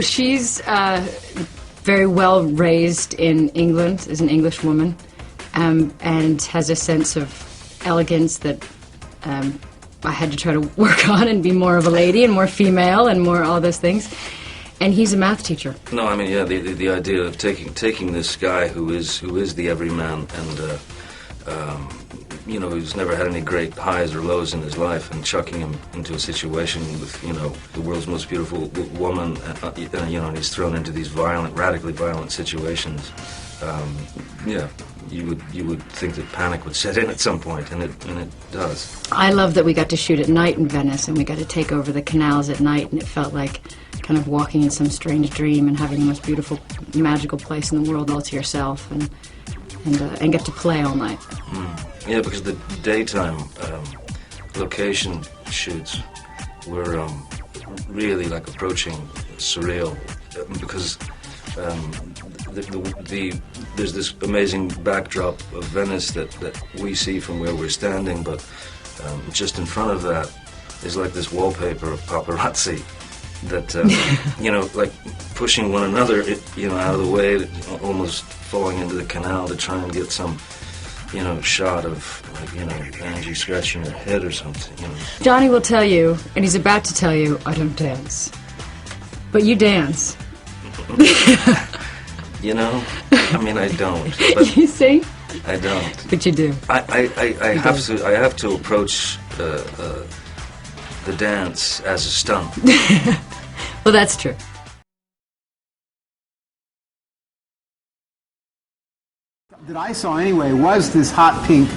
She's very well raised in England, is an English woman, and has a sense of elegance that I had to try to work on and be more of a lady and more female and more all those things. And he's a math teacher. No, I mean, yeah, the idea of taking this guy who is the everyman and you know, who's never had any great highs or lows in his life, and chucking him into a situation with, you know, the world's most beautiful woman, you know, and he's thrown into these radically violent situations. Yeah, you would think that panic would set in at some point, and it does. I love that we got to shoot at night in Venice, and we got to take over the canals at night, and it felt like kind of walking in some strange dream and having the most beautiful, magical place in the world all to yourself, and get to play all night. Yeah, because the daytime location shoots were really like approaching surreal, because there's this amazing backdrop of Venice that we see from where we're standing, but just in front of that is like this wallpaper of paparazzi that you know, like pushing one another, you know, out of the way, almost falling into the canal to try and get some, you know, shot of, like, you know, Angie scratching her head or something, you know. Johnny will tell you, and he's about to tell you, I don't dance. But you dance. You know, I mean, I don't. But you see? I don't. But you do. I have to approach the dance as a stunt. Well, that's true. That I saw anyway was this hot pink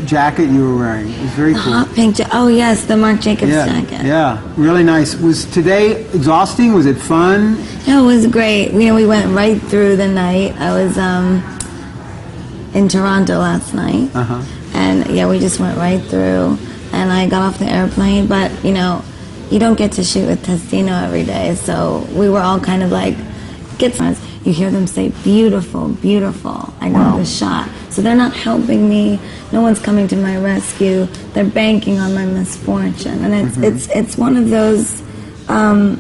jacket you were wearing. It was very cool. Hot pink jacket. Oh yes, the Marc Jacobs jacket. Yeah, really nice. Was today exhausting? Was it fun? Yeah, it was great. You know, we went right through the night. I was in Toronto last night, and yeah, we just went right through. And I got off the airplane, but you know, you don't get to shoot with Testino every day, so we were all kind of like, you hear them say, beautiful, beautiful. I got the shot. So they're not helping me. No one's coming to my rescue. They're banking on my misfortune. And it's one of those, that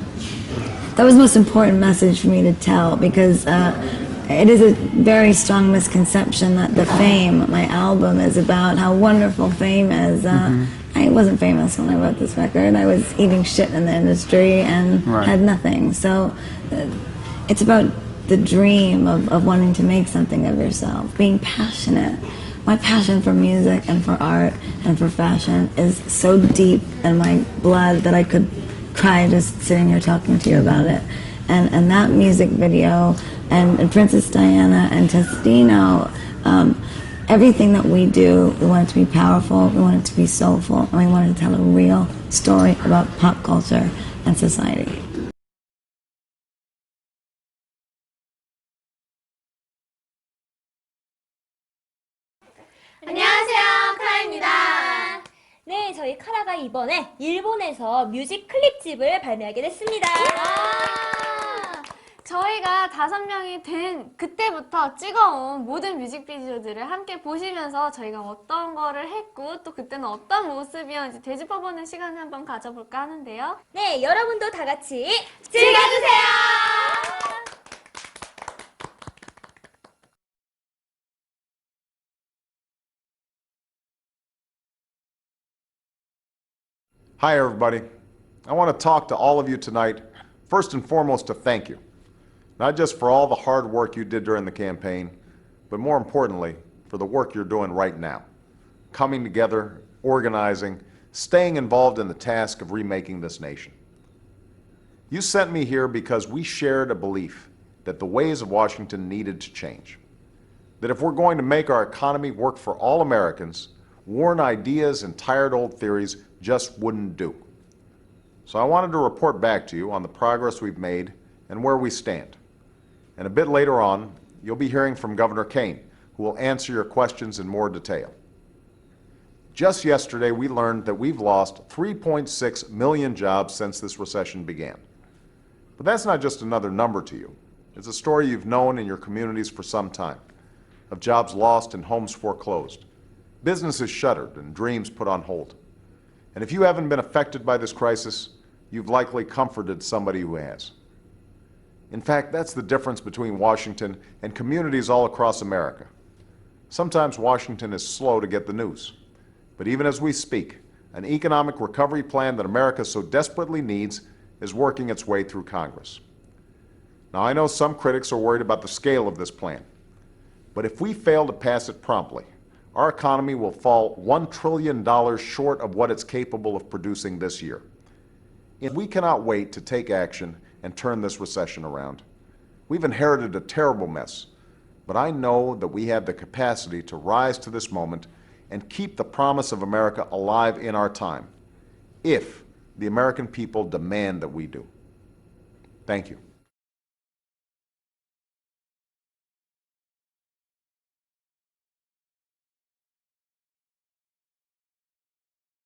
was the most important message for me to tell, because it is a very strong misconception that the fame, my album, is about how wonderful fame is. I wasn't famous when I wrote this record. I was eating shit in the industry and had nothing. So it's about the dream of wanting to make something of yourself, being passionate. My passion for music and for art and for fashion is so deep in my blood that I could cry just sitting here talking to you about it. And that music video and Princess Diana and Testino, everything that we do, we want it to be powerful, we want it to be soulful, and we want to tell a real story about pop culture and society. 안녕하세요, 카라입니다. 네, 저희 카라가 이번에 일본에서 뮤직 클립집을 발매하게 됐습니다. 저희가 5명이 된 그때부터 찍어온 모든 뮤직비디오들을 함께 보시면서 저희가 어떤 거를 했고 또 그때는 어떤 모습이었는지 되짚어보는 시간을 한번 가져볼까 하는데요. 네, 여러분도 다 같이 즐겨주세요! Hi everybody. I want to talk to all of you tonight, first and foremost to thank you. Not just for all the hard work you did during the campaign, but more importantly, for the work you're doing right now. Coming together, organizing, staying involved in the task of remaking this nation. You sent me here because we shared a belief that the ways of Washington needed to change. That if we're going to make our economy work for all Americans, worn ideas and tired old theories just wouldn't do. So I wanted to report back to you on the progress we've made and where we stand. And a bit later on, you'll be hearing from Governor Kane, who will answer your questions in more detail. Just yesterday, we learned that we've lost 3.6 million jobs since this recession began. But that's not just another number to you. It's a story you've known in your communities for some time, of jobs lost and homes foreclosed, businesses shuttered and dreams put on hold. And if you haven't been affected by this crisis, you've likely comforted somebody who has. In fact, that's the difference between Washington and communities all across America. Sometimes Washington is slow to get the news. But even as we speak, an economic recovery plan that America so desperately needs is working its way through Congress. Now, I know some critics are worried about the scale of this plan. But if we fail to pass it promptly, our economy will fall $1 trillion short of what it's capable of producing this year. And we cannot wait to take action and turn this recession around. We've inherited a terrible mess, but I know that we have the capacity to rise to this moment and keep the promise of America alive in our time, if the American people demand that we do. Thank you.